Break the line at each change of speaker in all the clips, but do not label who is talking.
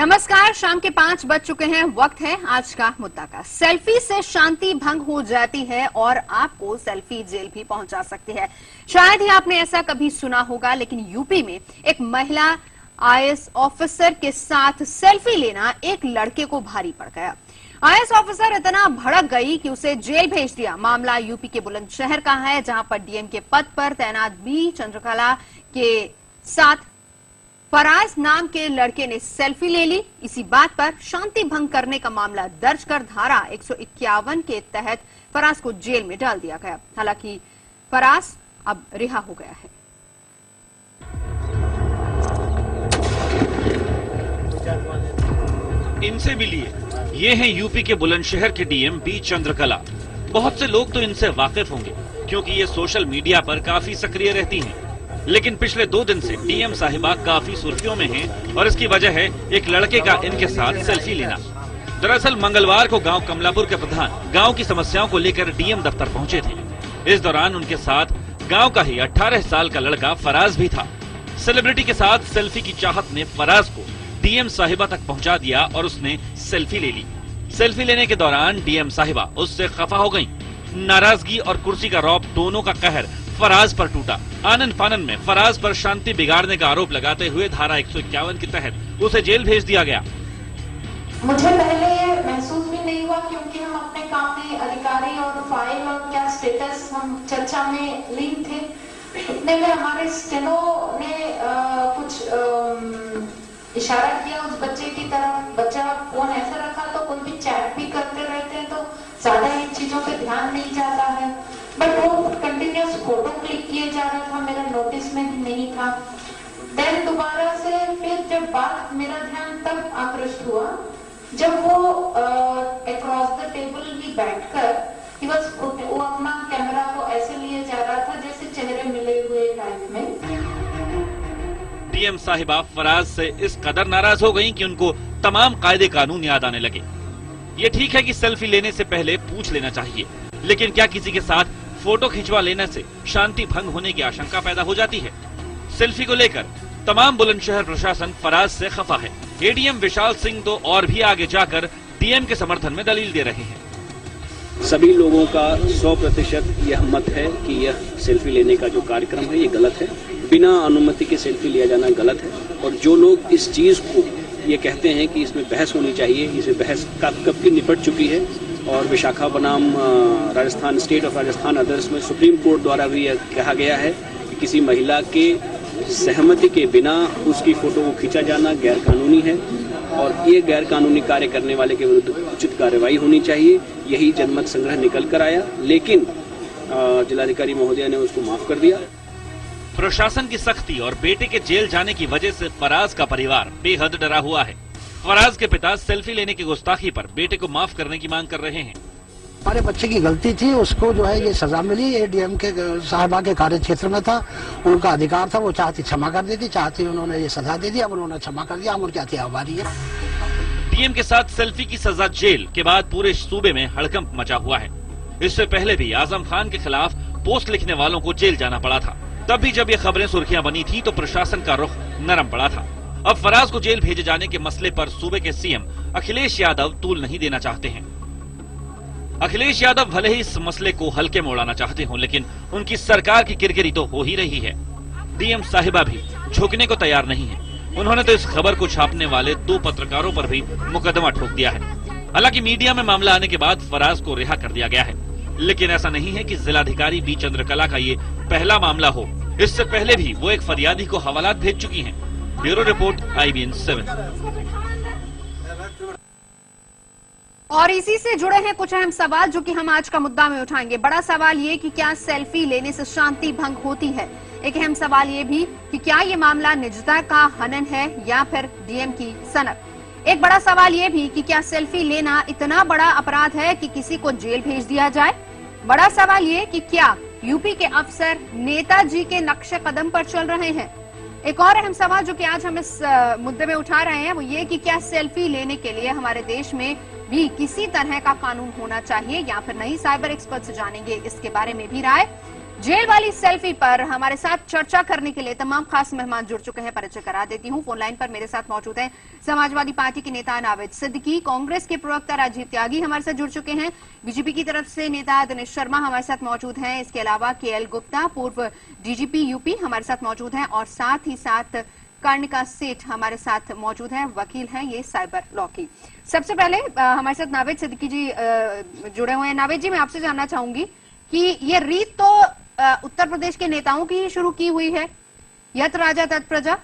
नमस्कार, शाम के 5 बज चुके हैं। वक्त है आज का मुद्दा का। सेल्फी से शांति भंग हो जाती है और आपको सेल्फी जेल भी पहुंचा सकती है। शायद ही आपने ऐसा कभी सुना होगा, लेकिन यूपी में एक महिला आईएएस ऑफिसर के साथ सेल्फी लेना एक लड़के को भारी पड़ गया। आईएएस ऑफिसर इतना भड़क गई कि उसे जेल भेज दिया। मामला यूपी के बुलंदशहर का है, जहां पर डीएम के पद पर तैनात बी चंद्रकला के साथ फराज नाम के लड़के ने सेल्फी ले ली। इसी बात पर शांति भंग करने का मामला दर्ज कर धारा 151 के तहत फराज को जेल में डाल दिया गया। हालांकि फराज अब रिहा हो गया है।
इनसे मिलिए, ये हैं यूपी के बुलंदशहर के डीएम बी चंद्रकला। बहुत से लोग तो इनसे वाकिफ होंगे, क्योंकि ये सोशल मीडिया पर काफी सक्रिय रहती हैं। लेकिन पिछले 2 दिन से डीएम साहिबा काफी सुर्खियों में हैं और इसकी वजह है एक लड़के का इनके साथ सेल्फी लेना। दरअसल मंगलवार को गांव कमलापुर के प्रधान गांव की समस्याओं को लेकर डीएम दफ्तर पहुंचे थे। इस दौरान उनके साथ गांव का ही 18 साल का लड़का फराज भी था। सेलिब्रिटी के साथ सेल्फी की चाहत ने फराज को डीएम साहिबा तक पहुंचा दिया और उसने सेल्फी ले ली। सेल्फी लेने के दौरान डीएम साहिबा उससे खफा हो गयी। नाराजगी और कुर्सी का रौब दोनों का कहर फराज पर टूटा। आनन फानन में फराज पर शांति बिगाड़ने का आरोप लगाते हुए धारा 151 के तहत उसे जेल भेज दिया गया।
मुझे पहले ये महसूस भी नहीं हुआ, क्योंकि हम अपने काम में अधिकारी और फाइल और क्या स्टेटस हम चर्चा में लीन थे। इतने में हमारे स्टेनो ने कुछ इशारा किया उस बच्चे की तरफ। बच्चा फोन ऐसे रखा तो कोई भी चैट भी करते रहते हैं, तो ज्यादा इन चीजों पे ध्यान नहीं जाता है। बट वो कंटिन्यूस फोटो क्लिक किए जा रहा था, मेरा नोटिस में भी नहीं था। देन दोबारा से फिर जब बात, मेरा ध्यान तब आकृष्ट हुआ जब वो अक्रॉस द टेबल ही बैठकर वो अपना कैमरा को ऐसे लिए जा रहा था जैसे चेहरे मिले हुए टाइप में।
डीएम साहिबा फराज से इस कदर नाराज हो गयी कि उनको तमाम कायदे कानून याद आने लगे। ये ठीक है कि सेल्फी लेने से पहले पूछ लेना चाहिए, लेकिन क्या किसी के साथ फोटो खिंचवा लेने से शांति भंग होने की आशंका पैदा हो जाती है? सेल्फी को लेकर तमाम बुलंदशहर प्रशासन फराज से खफा है। एडीएम विशाल सिंह तो और भी आगे जाकर डीएम के समर्थन में दलील दे रहे हैं।
सभी लोगों का 100% यह मत है कि यह सेल्फी लेने का जो कार्यक्रम है ये गलत है। बिना अनुमति के सेल्फी लिया जाना गलत है। और जो लोग इस चीज को ये कहते हैं कि इसमें बहस होनी चाहिए, इसे बहस कब की निपट चुकी है। और विशाखा बनाम Rajasthan, state of Rajasthan others में सुप्रीम कोर्ट द्वारा भी यह कहा गया है कि किसी महिला के सहमति के बिना उसकी फोटो को खींचा जाना गैर कानूनी है और ये गैर कानूनी कार्य करने वाले के विरुद्ध उचित कार्रवाई होनी चाहिए। यही जनमत संग्रह निकल कर आया, लेकिन जिलाधिकारी महोदय ने उसको माफ कर दिया।
प्रशासन की सख्ती और बेटे के जेल जाने की वजह से फराज का परिवार बेहद डरा हुआ है। फराज के पिता सेल्फी लेने की गुस्ताखी पर बेटे को माफ करने की मांग कर रहे हैं।
हमारे बच्चे की गलती थी, उसको जो है ये सजा मिली। ये डीएम के साहिबा के कार्य क्षेत्र में था, उनका अधिकार था, वो चाहती क्षमा कर देती, चाहती उन्होंने ये सजा दे दी। अब उन्होंने क्षमा कर दिया, हम उनके अति आभारी है।
डीएम के साथ सेल्फी की सजा जेल के बाद पूरे सूबे में हड़कंप मचा हुआ है। इससे पहले भी आजम खान के खिलाफ पोस्ट लिखने वालों को जेल जाना पड़ा था। तब भी जब ये खबरें सुर्खियां बनी थी तो प्रशासन का रुख नरम पड़ा था। अब फराज को जेल भेजे जाने के मसले पर सूबे के सीएम अखिलेश यादव तूल नहीं देना चाहते हैं। अखिलेश यादव भले ही इस मसले को हल्के में उड़ाना चाहते हो, लेकिन उनकी सरकार की किरकिरी तो हो ही रही है। डीएम साहिबा भी झुकने को तैयार नहीं है। उन्होंने तो इस खबर को छापने वाले 2 पत्रकारों पर भी मुकदमा ठोक दिया है। हालांकि मीडिया में मामला आने के बाद फराज को रिहा कर दिया गया है, लेकिन ऐसा नहीं है कि जिलाधिकारी बी चंद्रकला का ये पहला मामला हो। इससे पहले भी वो एक फरियादी को हवालात भेज चुकी हैं। Bureau report IBN 7।
और इसी से जुड़े हैं कुछ अहम सवाल जो कि हम आज का मुद्दा में उठाएंगे। बड़ा सवाल ये कि क्या सेल्फी लेने से शांति भंग होती है? एक अहम सवाल ये भी कि क्या ये मामला निजता का हनन है या फिर डीएम की सनक? एक बड़ा सवाल ये भी कि क्या सेल्फी लेना इतना बड़ा अपराध है कि किसी को जेल भेज दिया जाए? बड़ा सवाल ये कि क्या यूपी के अफसर नेताजी के नक्शे कदम पर चल रहे हैं? एक और अहम सवाल जो कि आज हम इस मुद्दे में उठा रहे हैं वो ये कि क्या सेल्फी लेने के लिए हमारे देश में भी किसी तरह का कानून होना चाहिए या फिर नहीं? साइबर एक्सपर्ट से जानेंगे इसके बारे में भी राय। जेल वाली सेल्फी पर हमारे साथ चर्चा करने के लिए तमाम खास मेहमान जुड़ चुके हैं। परिचय करा देती हूं। फोन लाइन पर मेरे साथ मौजूद हैं समाजवादी पार्टी के नेता नावेद सिद्दीकी, कांग्रेस के प्रवक्ता राजीव त्यागी हमारे साथ जुड़ चुके हैं, बीजेपी की तरफ से नेता दिनेश शर्मा हमारे साथ मौजूद हैं, इसके अलावा केएल गुप्ता पूर्व डीजीपी यूपी हमारे साथ मौजूद हैं और साथ ही साथ कर्णिका सेठ हमारे साथ मौजूद हैं, वकील हैं ये साइबर लॉ की। सबसे पहले हमारे साथ नावेद सिद्दीकी जी जुड़े हुए हैं। नावेद जी, मैं आपसे जानना चाहूंगी कि ये रीत तो उत्तर प्रदेश के नेताओं की ही शुरू की हुई है, यत राजा तत् प्रजा।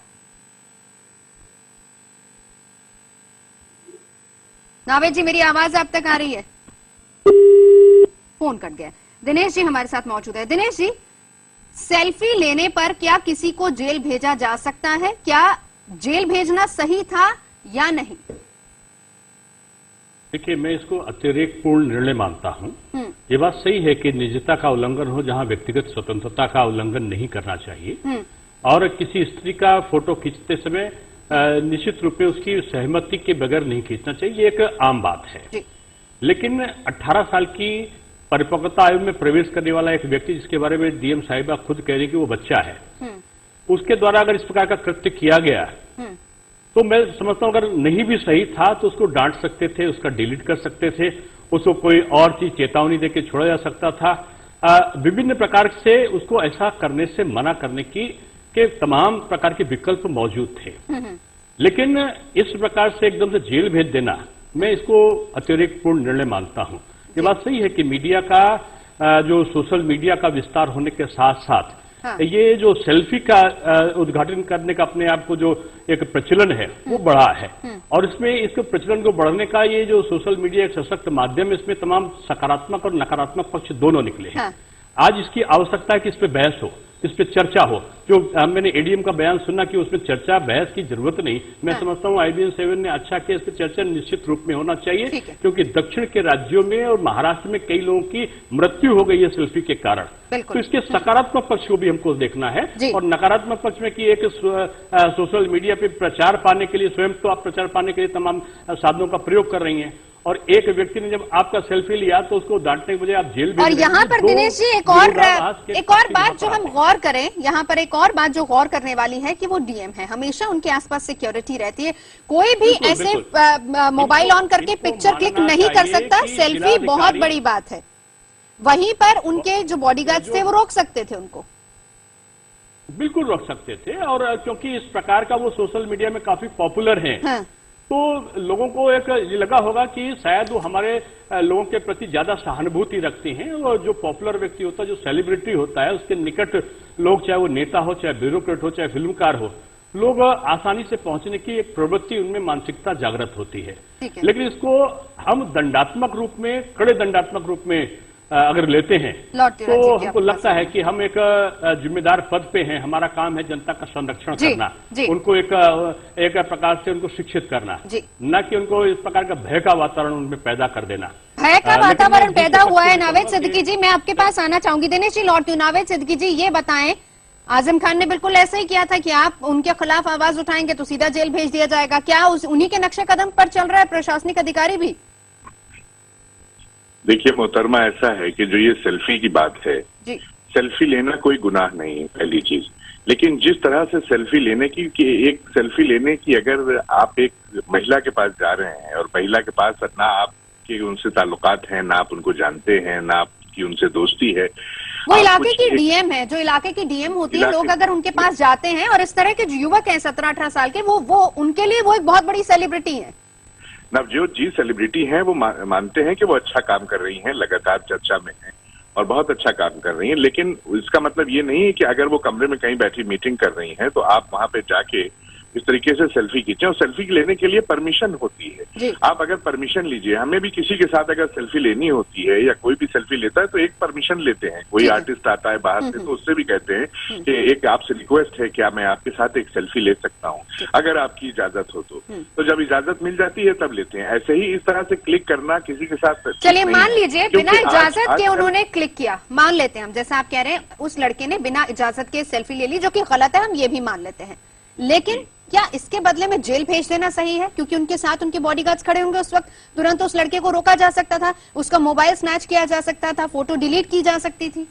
नावेद जी, मेरी आवाज आप तक आ रही है? फोन कट गया। दिनेश जी हमारे साथ मौजूद है। दिनेश जी, सेल्फी लेने पर क्या किसी को जेल भेजा जा सकता है? क्या जेल भेजना सही था या नहीं?
देखिए, मैं इसको अतिरेकपूर्ण निर्णय मानता हूं। ये बात सही है कि निजता का उल्लंघन हो जहां व्यक्तिगत स्वतंत्रता का उल्लंघन नहीं करना चाहिए, और किसी स्त्री का फोटो खींचते समय निश्चित रूप में उसकी सहमति के बगैर नहीं खींचना चाहिए, ये एक आम बात है। लेकिन 18 साल की परिपक्वता आयु में प्रवेश करने वाला एक व्यक्ति, जिसके बारे में डीएम साहिबा खुद कह रही कि वो बच्चा है, उसके द्वारा अगर इस प्रकार का कृत्य किया गया तो मैं समझता हूं अगर नहीं भी सही था तो उसको डांट सकते थे, उसका डिलीट कर सकते थे, उसको कोई और चीज चेतावनी देकर छोड़ा जा सकता था। विभिन्न प्रकार से उसको ऐसा करने से मना करने के तमाम प्रकार के विकल्प मौजूद थे। लेकिन इस प्रकार से एकदम से जेल भेज देना, मैं इसको अतिरेकपूर्ण निर्णय मानता हूं। ये बात सही है कि मीडिया का जो सोशल मीडिया का विस्तार होने के साथ साथ ये जो सेल्फी का उद्घाटन करने का अपने आप को जो एक प्रचलन है वो बढ़ा है, और इसमें इसके प्रचलन को बढ़ने का ये जो सोशल मीडिया एक सशक्त माध्यम, इसमें तमाम सकारात्मक और नकारात्मक पक्ष दोनों निकले हैं। आज इसकी आवश्यकता है कि इस पे बहस हो, इस पे चर्चा हो। जो मैंने एडीएम का बयान सुना कि उसमें चर्चा बहस की जरूरत नहीं, मैं समझता हूं IBN 7 ने अच्छा किया, इस पे चर्चा निश्चित रूप में होना चाहिए, क्योंकि दक्षिण के राज्यों में और महाराष्ट्र में कई लोगों की मृत्यु हो गई है सेल्फी के कारण। तो इसके सकारात्मक पक्ष को भी हमको देखना है, और नकारात्मक पक्ष में कि एक सोशल मीडिया पे प्रचार पाने के लिए, स्वयं तो आप प्रचार पाने के लिए तमाम साधनों का प्रयोग कर रही हैं, और एक व्यक्ति ने जब आपका सेल्फी लिया तो उसको डांटने के बजाय आप जेल भेज।
और यहाँ पर दिनेश जी एक और बात जो हम गौर करें, यहाँ पर एक और बात जो गौर करने वाली है कि वो डीएम है, हमेशा उनके आसपास सिक्योरिटी रहती है, कोई भी ऐसे मोबाइल ऑन करके पिक्चर क्लिक नहीं कर सकता। सेल्फी बहुत बड़ी बात है। वहीं पर उनके जो बॉडीगार्ड्स थे वो रोक सकते थे उनको,
बिल्कुल रोक सकते थे, और क्योंकि इस प्रकार का वो सोशल मीडिया में काफी पॉपुलर है, तो लोगों को एक ये लगा होगा कि शायद वो हमारे लोगों के प्रति ज्यादा सहानुभूति रखते हैं, और जो पॉपुलर व्यक्ति होता है, जो सेलिब्रिटी होता है, उसके निकट लोग, चाहे वो नेता हो, चाहे ब्यूरोक्रेट हो, चाहे फिल्मकार हो, लोग आसानी से पहुंचने की एक प्रवृत्ति, उनमें मानसिकता जागृत होती है। लेकिन इसको हम दंडात्मक रूप में, कड़े दंडात्मक रूप में अगर लेते हैं तो हमको लगता है कि हम एक जिम्मेदार पद पे हैं, हमारा काम है जनता का संरक्षण करना, उनको एक प्रकार से उनको शिक्षित करना, न कि उनको इस प्रकार का भय का वातावरण उनमें पैदा कर देना।
भय का वातावरण पैदा हुआ है। नावेद सिद्दीकी जी, मैं आपके पास आना चाहूंगी। दिनेश जी लौटती हूं। नावेद सिद्दीकी जी, ये बताएं, आजम खान ने बिल्कुल ऐसा ही किया था कि आप उनके खिलाफ आवाज उठाएंगे तो सीधा जेल भेज दिया जाएगा। क्या उन्हीं के नक्शे कदम पर चल रहा है प्रशासनिक अधिकारी भी?
देखिए मोहतरमा, ऐसा है कि जो ये सेल्फी की बात है, सेल्फी लेना कोई गुनाह नहीं है, पहली चीज। लेकिन जिस तरह से सेल्फी लेने की, कि एक सेल्फी लेने की, अगर आप एक महिला के पास जा रहे हैं और महिला के पास ना आपके उनसे ताल्लुकात हैं, ना आप उनको जानते हैं, ना आपकी उनसे दोस्ती है,
वो इलाके की डीएम है, जो इलाके की डीएम होती है, लोग अगर उनके पास जाते हैं और इस तरह के जो युवक हैं 17-18 साल के, वो उनके लिए वो एक बहुत बड़ी सेलिब्रिटी है।
नवजोत जी सेलिब्रिटी हैं, वो मानते हैं कि वो अच्छा काम कर रही हैं, लगातार चर्चा में हैं और बहुत अच्छा काम कर रही हैं, लेकिन इसका मतलब ये नहीं है कि अगर वो कमरे में कहीं बैठी मीटिंग कर रही हैं तो आप वहां पे जाके इस तरीके से सेल्फी खींचे। और सेल्फी लेने के लिए परमिशन होती है, आप अगर परमिशन लीजिए, हमें भी किसी के साथ अगर सेल्फी लेनी होती है या कोई भी सेल्फी लेता है तो एक परमिशन लेते हैं, कोई आर्टिस्ट आता है बाहर से तो उससे भी कहते हैं कि एक आपसे रिक्वेस्ट है, क्या मैं आपके साथ एक सेल्फी ले सकता हूँ, अगर आपकी इजाजत हो तो जब इजाजत मिल जाती है तब लेते हैं। ऐसे ही इस तरह से क्लिक करना किसी के साथ,
चलिए मान लीजिए बिना इजाजत के उन्होंने क्लिक किया, मान लेते हैं हम, जैसा आप कह रहे हैं उस लड़के ने बिना इजाजत के सेल्फी ले ली, जो कि गलत है, हम ये भी मान लेते हैं, लेकिन क्या इसके बदले में जेल भेज देना सही है? क्योंकि उनके साथ उनके बॉडीगार्ड्स खड़े होंगे उस वक्त, तुरंत उस लड़के को रोका जा सकता था, उसका मोबाइल स्नैच किया जा सकता था, फोटो डिलीट की जा सकती थी।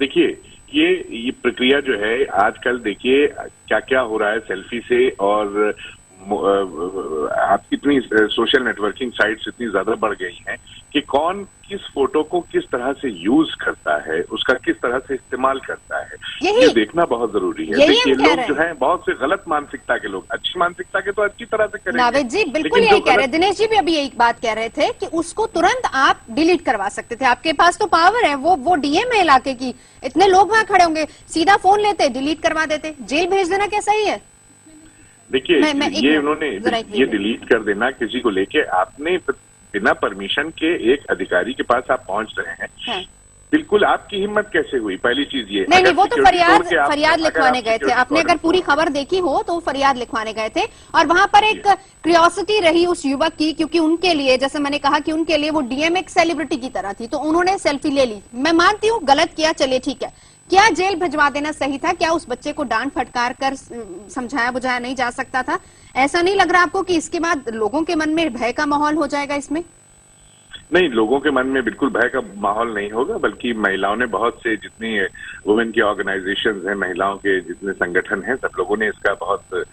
देखिए ये प्रक्रिया जो है आजकल देखिए क्या क्या हो रहा है सेल्फी से, और आप इतनी सोशल नेटवर्किंग साइट्स इतनी ज्यादा बढ़ गई हैं कि कौन किस फोटो को किस तरह से यूज करता है, उसका किस तरह से इस्तेमाल करता है, ये देखना बहुत जरूरी है। देखिए लोग जो हैं बहुत से गलत मानसिकता के लोग, अच्छी मानसिकता के तो अच्छी तरह से करेंगे।
नावेद जी बिल्कुल यही कह रहे हैं, दिनेश जी भी अभी यही बात कह रहे थे कि उसको तुरंत आप डिलीट करवा सकते थे, आपके पास तो पावर है, वो डीएम है इलाके की, इतने लोग वहां खड़े होंगे, सीधा फोन लेते डिलीट करवा देते, जेल भेज देना क्या सही है?
देखिए ये उन्होंने ये डिलीट कर देना किसी को लेके, आपने बिना परमिशन के एक अधिकारी के पास आप पहुंच रहे हैं, हाँ। बिल्कुल आपकी हिम्मत कैसे हुई? पहली चीज ये
नहीं वो तो फरियाद लिखवाने गए थे, आपने अगर पूरी खबर देखी हो तो फरियाद लिखवाने गए थे, और वहां पर एक क्यूरियोसिटी रही उस युवक की, क्योंकि उनके लिए, जैसे मैंने कहा कि उनके लिए वो डीएम एक सेलिब्रिटी की तरह थी, तो उन्होंने सेल्फी ले ली। मैं मानती हूँ गलत किया, चलिए ठीक है, क्या जेल भिजवा देना सही था? क्या उस बच्चे को डांट फटकार कर समझाया बुझाया नहीं जा सकता था? ऐसा नहीं लग रहा आपको कि इसके बाद लोगों के मन में भय का माहौल हो जाएगा इसमें?
नहीं, लोगों के मन में बिल्कुल भय का माहौल नहीं होगा, बल्कि महिलाओं ने बहुत से, जितनी वुमेन की ऑर्गेनाइजेशंस हैं, महिलाओं के जितने संगठन हैं, सब लोगों ने इसका बहुत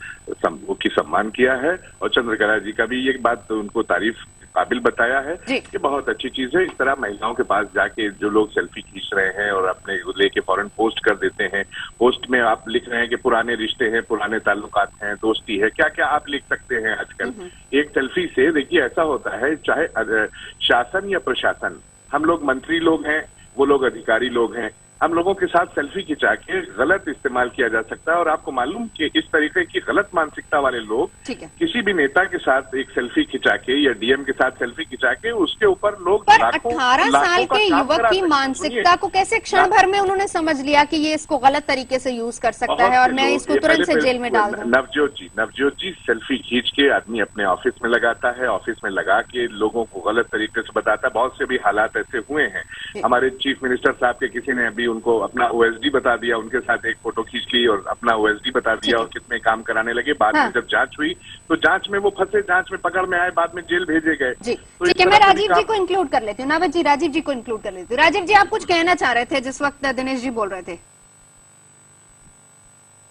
सम्मान किया है, और चंद्रकला जी का भी ये बात उनको तारीफ काबिल बताया है कि बहुत अच्छी चीज है। इस तरह महिलाओं के पास जाके जो लोग सेल्फी खींच रहे हैं और अपने लेके फौरन पोस्ट कर देते हैं, पोस्ट में आप लिख रहे हैं कि पुराने रिश्ते हैं, पुराने ताल्लुकात हैं, दोस्ती है, क्या क्या आप लिख सकते हैं आजकल एक सेल्फी से। देखिए ऐसा होता है, चाहे शासन या प्रशासन, हम लोग मंत्री लोग हैं, वो लोग अधिकारी लोग हैं, हम लोगों के साथ सेल्फी खिंचा के गलत इस्तेमाल किया जा सकता है। और आपको मालूम कि इस तरीके की गलत मानसिकता वाले लोग किसी भी नेता के साथ एक सेल्फी खिंचा के या डीएम के साथ सेल्फी खिंचा के उसके ऊपर लोग
18 साल के युवक की मानसिकता को कैसे क्षण भर में उन्होंने समझ लिया कि ये इसको गलत तरीके से यूज कर सकता है और मैं इसको तुरंत से जेल में डाल दूं।
नवजोत जी सेल्फी खींच के आदमी अपने ऑफिस में लगाता है, ऑफिस में लगा के लोगों को गलत तरीके से बताता है। बहुत से भी हालात ऐसे हुए हैं, हमारे चीफ मिनिस्टर साहब के किसी ने अभी उनको अपना ओएसडी बता दिया, उनके साथ एक फोटो खींच ली और अपना ओएसडी बता दिया और कितने काम कराने लगे। बाद में जब जांच हुई तो जांच में वो फंसे, जांच में पकड़ में आए, बाद में जेल भेजे गए।
ठीक है, मैं राजीव जी को इंक्लूड कर लेती हूँ। नावेद जी राजीव जी को इंक्लूड कर लेती हूँ। राजीव जी आप कुछ कहना चाह रहे थे जिस वक्त दिनेश जी बोल रहे थे।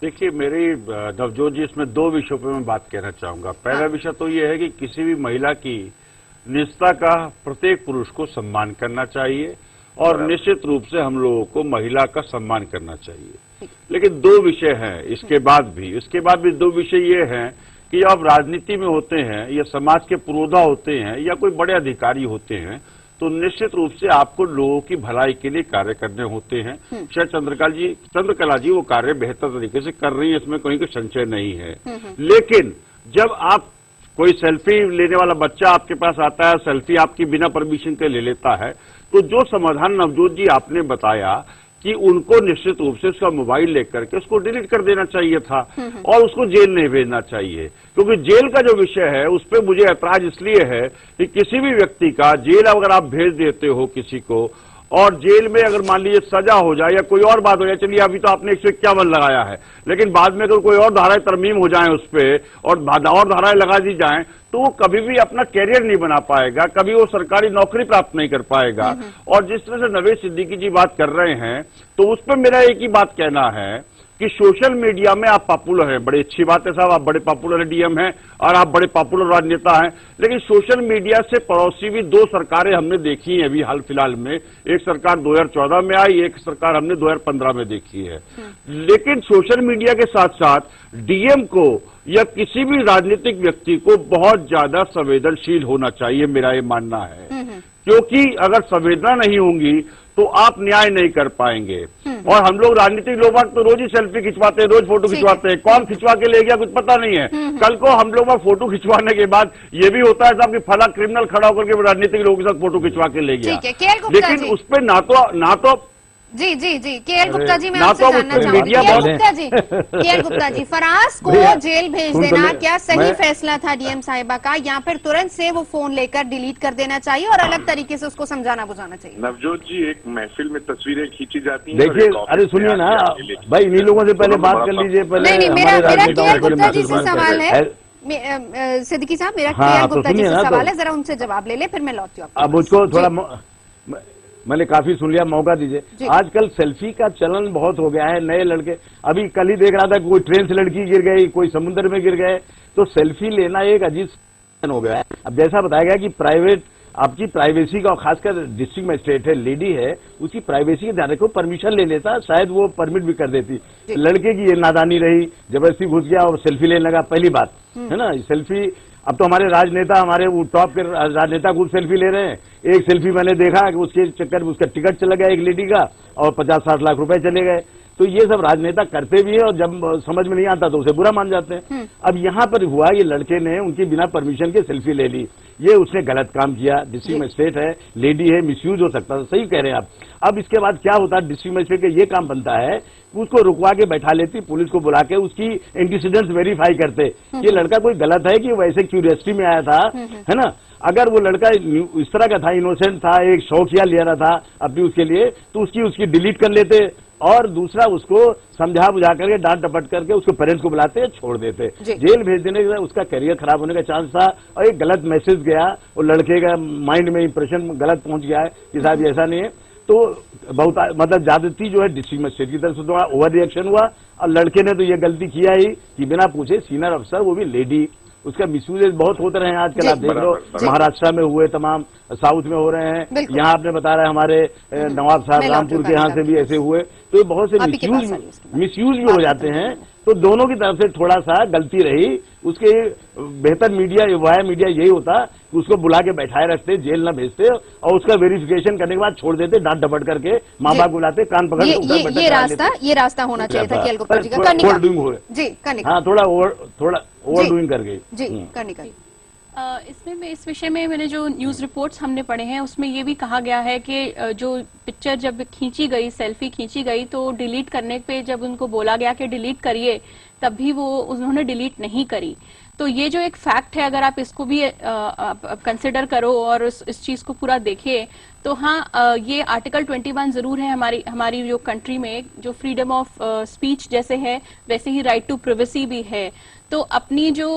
देखिए मेरी नवजोत जी, इसमें दो विषयों पर मैं बात कहना चाहूंगा। पहला विषय तो ये है कि किसी भी महिला की निजता का प्रत्येक पुरुष को सम्मान करना चाहिए और निश्चित रूप से हम लोगों को महिला का सम्मान करना चाहिए। लेकिन दो विषय हैं इसके बाद भी दो विषय ये हैं कि आप राजनीति में होते हैं या समाज के पुरोधा होते हैं या कोई बड़े अधिकारी होते हैं तो निश्चित रूप से आपको लोगों की भलाई के लिए कार्य करने होते हैं। शायद चंद्रकला जी वो कार्य बेहतर तरीके से कर रही है, इसमें कोई संशय नहीं है। लेकिन जब आप कोई सेल्फी लेने वाला बच्चा आपके पास आता है, सेल्फी आपकी बिना परमिशन के ले लेता है, तो जो समाधान नवजोत जी आपने बताया कि उनको निश्चित रूप से उसका मोबाइल लेकर के उसको डिलीट कर देना चाहिए था और उसको जेल नहीं भेजना चाहिए। क्योंकि जेल का जो विषय है उस पर मुझे ऐतराज इसलिए है कि किसी भी व्यक्ति का जेल अगर आप भेज देते हो किसी को और जेल में अगर मान लीजिए सजा हो जाए या कोई और बात हो जाए, चलिए अभी तो आपने 151 लगाया है, लेकिन बाद में अगर कोई और धाराएं तरमीम हो जाएं उस पर और धाराएं लगा दी जाएं तो वो कभी भी अपना कैरियर नहीं बना पाएगा, कभी वो सरकारी नौकरी प्राप्त नहीं कर पाएगा। और जिस तरह से नवेद सिद्दीकी जी बात कर रहे हैं तो उस पर मेरा एक ही बात कहना है कि सोशल मीडिया में आप पॉपुलर हैं, बड़ी अच्छी बात है साहब, आप बड़े पॉपुलर डीएम हैं और आप बड़े पॉपुलर राजनेता हैं, लेकिन सोशल मीडिया से पड़ोसी भी दो सरकारें हमने देखी हैं अभी हाल फिलहाल में। एक सरकार 2014 में आई, एक सरकार हमने 2015 में देखी है। लेकिन सोशल मीडिया के साथ साथ डीएम को या किसी भी राजनीतिक व्यक्ति को बहुत ज्यादा संवेदनशील होना चाहिए, मेरा ये मानना है। क्योंकि अगर संवेदना नहीं होंगी तो आप न्याय नहीं कर पाएंगे। और हम लोग राजनीतिक लोग तो रोज ही सेल्फी खिंचवाते हैं, रोज फोटो खिंचवाते हैं, कौन खिंचवा के ले गया कुछ पता नहीं है। कल को हम लोग फोटो खिंचवाने के बाद ये भी होता है साहब कि फला क्रिमिनल खड़ा होकर के राजनीतिक लोगों के साथ फोटो खिंचवा के ले गया। लेकिन उस पर ना तो
जी केएल गुप्ता जी, मैं आपसे जानना चाहूंगी, केएल गुप्ता जी, फराज को जेल भेज देना क्या सही फैसला था डीएम साहिबा का, या फिर तुरंत से वो फोन लेकर डिलीट कर देना चाहिए और अलग तरीके से उसको समझाना बुझाना चाहिए?
नवजोत जी, एक महफिल में तस्वीरें खींची जाती हैं।
देखिए, अरे सुनिए ना भाई, इन्हीं लोगों से पहले बात कर लीजिए।
नहीं, मेरा केएल गुप्ता जी से सवाल है, सिद्दीकी साहब, मेरा केएल गुप्ता जी से सवाल है, जरा उनसे जवाब ले ले फिर मैं लौटती हूँ।
अब मुझको थोड़ा मैंने काफी सुन लिया, मौका दीजिए। आजकल सेल्फी का चलन बहुत हो गया है। नए लड़के, अभी कल ही देख रहा था, कोई ट्रेन से लड़की गिर गई, कोई समुद्र में गिर गए, तो सेल्फी लेना एक अजीब हो गया है। अब जैसा बताया गया कि प्राइवेट, आपकी प्राइवेसी का, और खासकर डिस्ट्रिक्ट मजिस्ट्रेट है, लेडी है, उसकी प्राइवेसी के ध्यान रखो, परमिशन ले लेता, शायद वो परमिट भी कर देती। लड़के की ये नादानी रही, जबरदस्ती घुस गया और सेल्फी लेने लगा। पहली बात है ना, सेल्फी, अब तो हमारे राजनेता, हमारे वो टॉप के राजनेता खुद सेल्फी ले रहे हैं। एक सेल्फी मैंने देखा कि उसके चक्कर में उसका टिकट चला गया एक लेडी का, और 50-60 लाख रुपए चले गए। तो ये सब राजनेता करते भी है, और जब समझ में नहीं आता तो उसे बुरा मान जाते हैं। अब यहाँ पर हुआ, ये लड़के ने उनकी बिना परमिशन के सेल्फी ले ली, ये उसने गलत काम किया। डिस्ट्रिक्ट मजिस्ट्रेट है, लेडी है, मिसयूज हो सकता था, सही कह रहे हैं आप। अब इसके बाद क्या होता है, डिस्ट्रिक्ट मजिस्ट्रेट का ये काम बनता है, उसको रुकवा के बैठा लेती, पुलिस को बुला के उसकी एंटीसीडेंट्स वेरीफाई करते, ये लड़का कोई गलत है कि वैसे क्यूरियोसिटी में आया था, है ना। अगर वो लड़का इस तरह का था, इनोसेंट था, एक शौकिया ले रहा था अपनी उसके लिए, तो उसकी डिलीट कर लेते, और दूसरा उसको समझा बुझा करके, डांट डपट करके उसको पेरेंट्स को बुलाते, छोड़ देते। जेल भेज देने के बाद उसका करियर खराब होने का चांस था, और एक गलत मैसेज गया, और लड़के का माइंड में इंप्रेशन गलत पहुंच गया है कि साहब ऐसा नहीं है। तो बहुत मतलब ज्यादती जो है डिस्ट्रिक्ट मजिस्ट्रेट की तरफ से थोड़ा ओवर रिएक्शन हुआ, और लड़के ने तो ये गलती किया ही कि बिना पूछे सीनियर अफसर, वो भी लेडी, उसका मिसयूज बहुत होते रहे हैं आजकल। आप देख लो, महाराष्ट्र में हुए, तमाम साउथ में हो रहे हैं, यहाँ आपने बता रहा है हमारे नवाब साहब रामपुर के यहाँ से भी ऐसे हुए। तो ये बहुत से मिसयूज भी हो जाते हैं। तो दोनों की तरफ से थोड़ा सा गलती रही। उसके बेहतर मीडिया, वाया मीडिया यही होता कि उसको बुला के बैठाए रखते, जेल न भेजते, और उसका वेरिफिकेशन करने के बाद छोड़ देते, डांट डपट करके, माँ बाप बुलाते, कान पकड़ के।
ये रास्ता होना चाहिए था केएल गुप्ता जी का। हाँ,
थोड़ा ओवर डूइंग कर गई
जी। कनिका,
इसमें मैं, इस विषय में मैंने जो न्यूज रिपोर्ट्स हमने पढ़े हैं उसमें ये भी कहा गया है कि जो पिक्चर जब खींची गई, सेल्फी खींची गई, तो डिलीट करने पे जब उनको बोला गया कि डिलीट करिए, तब भी वो उन्होंने डिलीट नहीं करी। तो ये जो एक फैक्ट है, अगर आप इसको भी कंसिडर करो और इस चीज को पूरा देखिए, तो हाँ, ये आर्टिकल 21 जरूर है हमारी जो कंट्री में, जो फ्रीडम ऑफ स्पीच जैसे है वैसे ही राइट टू प्राइवेसी भी है। तो अपनी जो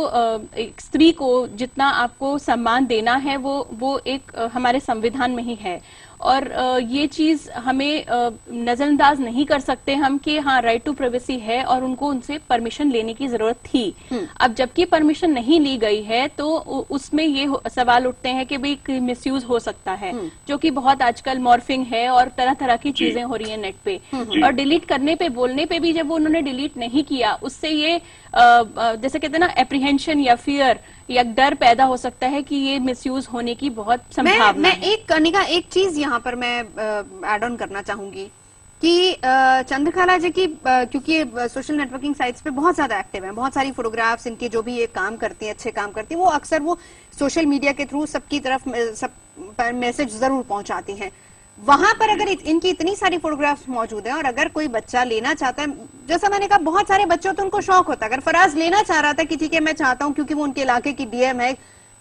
एक स्त्री को जितना आपको सम्मान देना है वो एक हमारे संविधान में ही है, और ये चीज हमें नजरअंदाज नहीं कर सकते हम कि हाँ, राइट टू प्राइवेसी है और उनको उनसे परमिशन लेने की जरूरत थी। अब जबकि परमिशन नहीं ली गई है, तो उसमें ये सवाल उठते हैं कि भाई मिसयूज हो सकता है, जो कि बहुत आजकल मॉर्फिंग है और तरह तरह की चीजें हो रही है नेट पे। और डिलीट करने पे, बोलने पे भी जब वो उन्होंने डिलीट नहीं किया, उससे ये जैसे कहते हैं ना, एप्रीहेंशन या फियर या डर पैदा हो सकता है कि ये मिसयूज होने की बहुत संभावना है।
एक चीज यहाँ पर मैं ऐड ऑन करना चाहूंगी कि चंद्रकला जी की, क्योंकि सोशल नेटवर्किंग साइट्स पे बहुत ज्यादा एक्टिव हैं, बहुत सारी फोटोग्राफ्स इनके जो भी ये काम करती हैं, अच्छे काम करती हैं, वो अक्सर वो सोशल मीडिया के थ्रू सबकी तरफ सब मैसेज जरूर पहुंचाती हैं। वहां पर अगर इनकी इतनी सारी फोटोग्राफ्स मौजूद हैं, और अगर कोई बच्चा लेना चाहता है, जैसा मैंने कहा, बहुत सारे बच्चों तो उनको शौक होता है। अगर फराज लेना चाह रहा था कि ठीक है मैं चाहता हूं, क्योंकि वो उनके इलाके की डीएम है,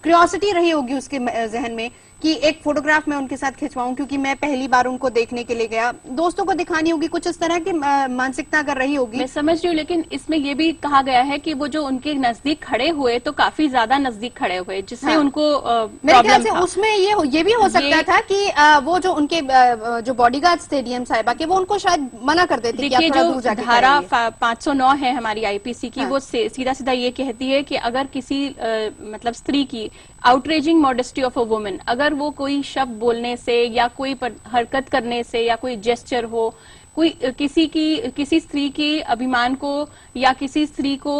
क्यूरियोसिटी रही होगी उसके जहन में कि एक फोटोग्राफ मैं उनके साथ खिंचवाऊं, क्योंकि मैं पहली बार उनको देखने के लिए गया, दोस्तों को दिखानी होगी, कुछ इस तरह की मानसिकता अगर रही होगी।
मैं समझ रही हूँ, लेकिन इसमें ये भी कहा गया है कि वो जो उनके नजदीक खड़े हुए, तो काफी ज्यादा नजदीक खड़े हुए, जिससे उनको
मेरे ख्याल से उसमें ये भी हो सकता था कि वो जो उनके जो बॉडीगार्ड्स थे डीएम साहिबा के, वो उनको शायद मना कर देते।
देखिए, जो धारा 509 है हमारी आईपीसी की, वो सीधा सीधा ये कहती है कि अगर किसी मतलब स्त्री की outraging modesty of a woman, अगर वो कोई शब्द बोलने से या कोई हरकत करने से या कोई जेस्चर हो, कोई किसी स्त्री के अभिमान को या किसी स्त्री को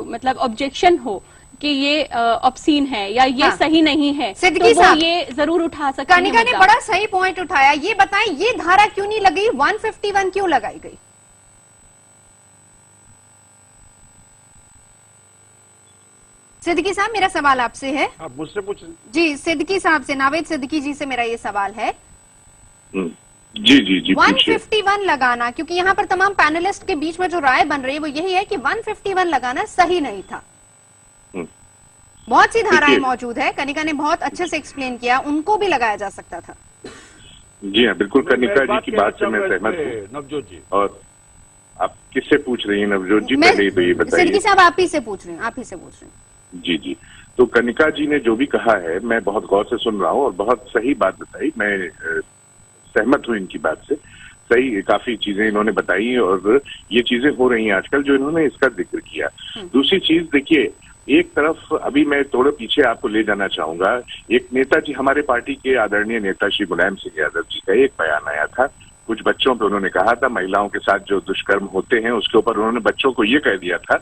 मतलब ऑब्जेक्शन हो कि ये ऑब्सीन है या ये सही नहीं है, तो वो ये जरूर उठा सकते हैं।
कनिका ने बड़ा सही पॉइंट उठाया। ये बताएं, ये धारा क्यों नहीं लगी, 151 क्यों लगाई गई? सिद्दीकी साहब, मेरा सवाल आपसे है।
आप मुझसे पूछ
जी, सिद्दीकी साहब से, नावेद सिद्दीकी जी से मेरा ये सवाल है।
जी
151 लगाना, क्योंकि यहाँ पर तमाम पैनलिस्ट के बीच में जो राय बन रही है वो यही है कि 151 लगाना सही नहीं था। बहुत सी धाराएं मौजूद है, कनिका ने बहुत अच्छे से एक्सप्लेन किया, उनको भी लगाया जा सकता था।
जी हाँ, बिल्कुल कनिका जी की बात से मैं सहमत हूँ।
नवजोत जी,
और आप किससे पूछ रही हैं नवजोत जी? पहले तो ये बताइए।
सिद्दीकी साहब, आप ही से पूछ रहे हैं।
जी, तो कनिका जी ने जो भी कहा है मैं बहुत गौर से सुन रहा हूँ और बहुत सही बात बताई। मैं सहमत हूं इनकी बात से। सही, काफी चीजें इन्होंने बताई और ये चीजें हो रही हैं आजकल जो इन्होंने इसका जिक्र किया। दूसरी चीज देखिए, एक तरफ अभी मैं थोड़ा पीछे आपको ले जाना चाहूंगा। एक नेताजी, हमारे पार्टी के आदरणीय नेता श्री मुलायम सिंह यादव जी का एक बयान आया था, कुछ बच्चों पे उन्होंने कहा था, महिलाओं के साथ जो दुष्कर्म होते हैं उसके ऊपर उन्होंने बच्चों को ये कह दिया था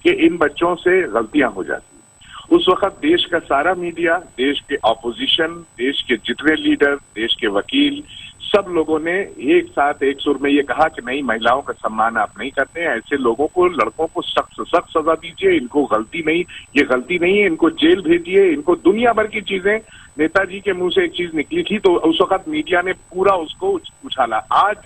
कि इन बच्चों से गलतियां हो जाती हैं। उस वक्त देश का सारा मीडिया, देश के ऑपोजिशन, देश के जितने लीडर, देश के वकील, सब लोगों ने एक साथ एक सुर में ये कहा कि नहीं, महिलाओं का सम्मान आप नहीं करते हैं, ऐसे लोगों को, लड़कों को सख्त से सख्त सजा दीजिए, इनको गलती नहीं, ये गलती नहीं है, इनको जेल भेजिए, इनको दुनिया भर की चीजें। नेताजी के मुंह से एक चीज निकली थी तो उस वक्त मीडिया ने पूरा उसको उछाला। आज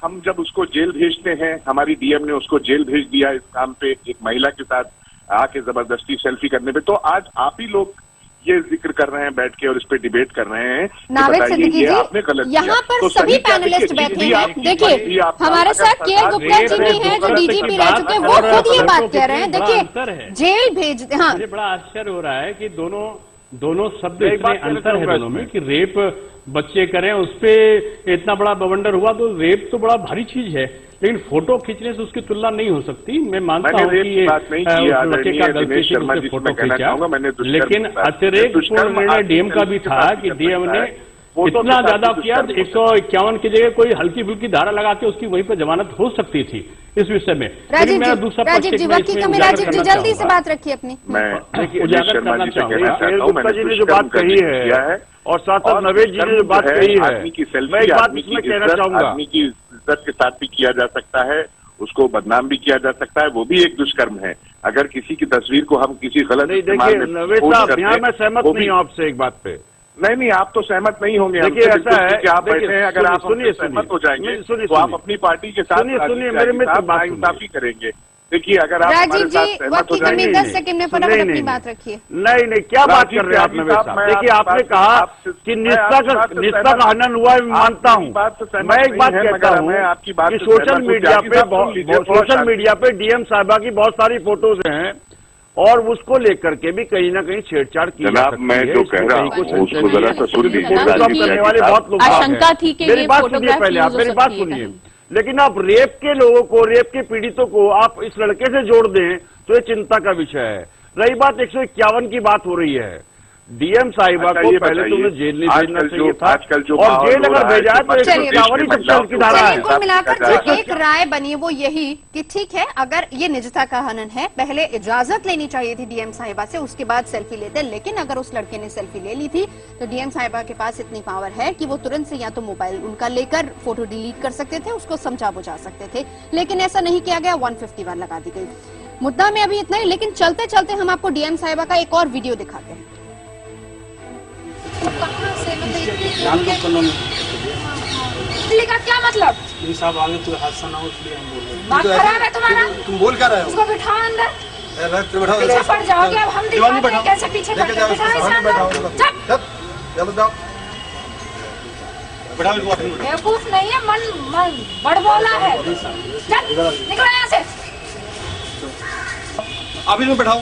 हम जब उसको जेल भेजते हैं, हमारी डीएम ने उसको जेल भेज दिया इस काम पे, एक महिला के साथ आके जबरदस्ती सेल्फी करने पे, तो आज आप ही लोग ये जिक्र कर रहे हैं बैठ के और इस पे डिबेट कर रहे हैं।
नावेद सिद्दीकी जी, यहाँ पर तो सभी पैनलिस्ट बैठे हैं। देखिए, हमारे साथ के गुप्ता जी भी हैं जो डीजीपी रह चुके हैं, वो खुद ये बात कह रहे हैं। देखिए, जेल भेजते, हाँ,
मुझे बड़ा आश्चर्य हो रहा है कि दोनों शब्द इतने अंतर है दोनों में कि रेप बच्चे करें उस पे इतना बड़ा बवंडर हुआ, तो रेप तो बड़ा भारी चीज है, लेकिन फोटो खींचने से उसकी तुलना नहीं हो सकती। मैं मानता हूं कि ये बच्चे का गलती से उसने फोटो खींचा, लेकिन अतिरिक्त पूर्ण निर्णय डीएम का भी था कि डीएम ने इतना ज्यादा किया, 151 की जगह कोई हल्की फुल्की धारा लगा के उसकी वहीं पर जमानत हो सकती थी इस विषय में।
राजीव जी, वकील कमी, राजीव जी जल्दी से बात रखिए अपनी।
मैं उजागर करना चाहूंगा, गुप्ता जी ने जो बात कही है और साथ साथ नवेद जी ने जो बात कही है, मैं एक बात इसमें कहना चाहूंगा,
आदमी की इज्जत के साथ भी किया जा सकता है, उसको बदनाम भी किया जा सकता है, वो भी एक दुष्कर्म है। अगर किसी की तस्वीर को हम किसी गलत
नहीं, देखिए नवेद साहब, यहाँ मैं सहमत नहीं हूँ आपसे एक बात पे।
नहीं, आप तो सहमत नहीं होंगे।
देखिए ऐसा है कि
आप बैठे हैं, अगर आप सहमत हो जाएंगे तो आप अपनी पार्टी के साथ इंसाफी करेंगे। देखिए, अगर आप हमारे साथ सहमत हो जाएंगे,
10 सेकंड में फटाफट अपनी बात रखिए।
नहीं, क्या बात कर रहे हैं आप नवेद साहब? देखिए, आपने कहा कि निष्ठा का हनन हुआ, मैं मानता हूँ। मैं एक बात कहता हूँ कि सोशल मीडिया पे डीएम साहिबा की बहुत सारी फोटोज हैं और उसको लेकर के भी कहीं ना कहीं छेड़छाड़ की जा सकती है।
मैं जो कह रहा हूँ उसको जरा सा सुन लीजिए।
करने वाले बहुत लोग हैं। मेरी बात सुनिए पहले, आप मेरी बात सुनिए। लेकिन आप रेप के लोगों को, रेप के पीड़ितों को आप इस लड़के से जोड़ दें तो ये चिंता का विषय है। रही बात 151 की बात हो रही है, डीएम साहिबा को पहले तो उन्हें जेल नहीं भेजना चाहिए था, और जेल अगर भेजा है तो 151 ही सबसे की धारा है।
कुल मिलाकर जो एक राय बनी वो यही कि ठीक है, अगर ये निजता का हनन है, पहले इजाजत लेनी चाहिए थी डीएम साहिबा से, उसके बाद सेल्फी लेते। लेकिन अगर उस लड़के ने सेल्फी ले ली थी तो डीएम साहिबा के पास इतनी पावर है कि वो तुरंत से या तो मोबाइल उनका लेकर फोटो डिलीट कर सकते थे, उसको समझा बुझा सकते थे, लेकिन ऐसा नहीं किया गया। 151 लगा दी गई। मुद्दा में अभी इतना ही, लेकिन चलते चलते हम आपको डीएम साहिबा का एक और वीडियो दिखाते हैं।
दिल्ली का क्या मतलब?
साहब आगे कोई हादसा ना हो इसलिए हम बोल रहे हैं।
बात खराब है तुम्हारा।
तुम बोल क्या रहे हो?
उसको बिठाओ अंदर।
बिठाओ।
पीछे पड़ जाओगे अब हम दिखाते हैं कैसे पीछे पड़ जाओ। बेवकूफ नहीं है, मन बड़ बोला है। निकलो यहाँ से।
अभी में बैठाओ।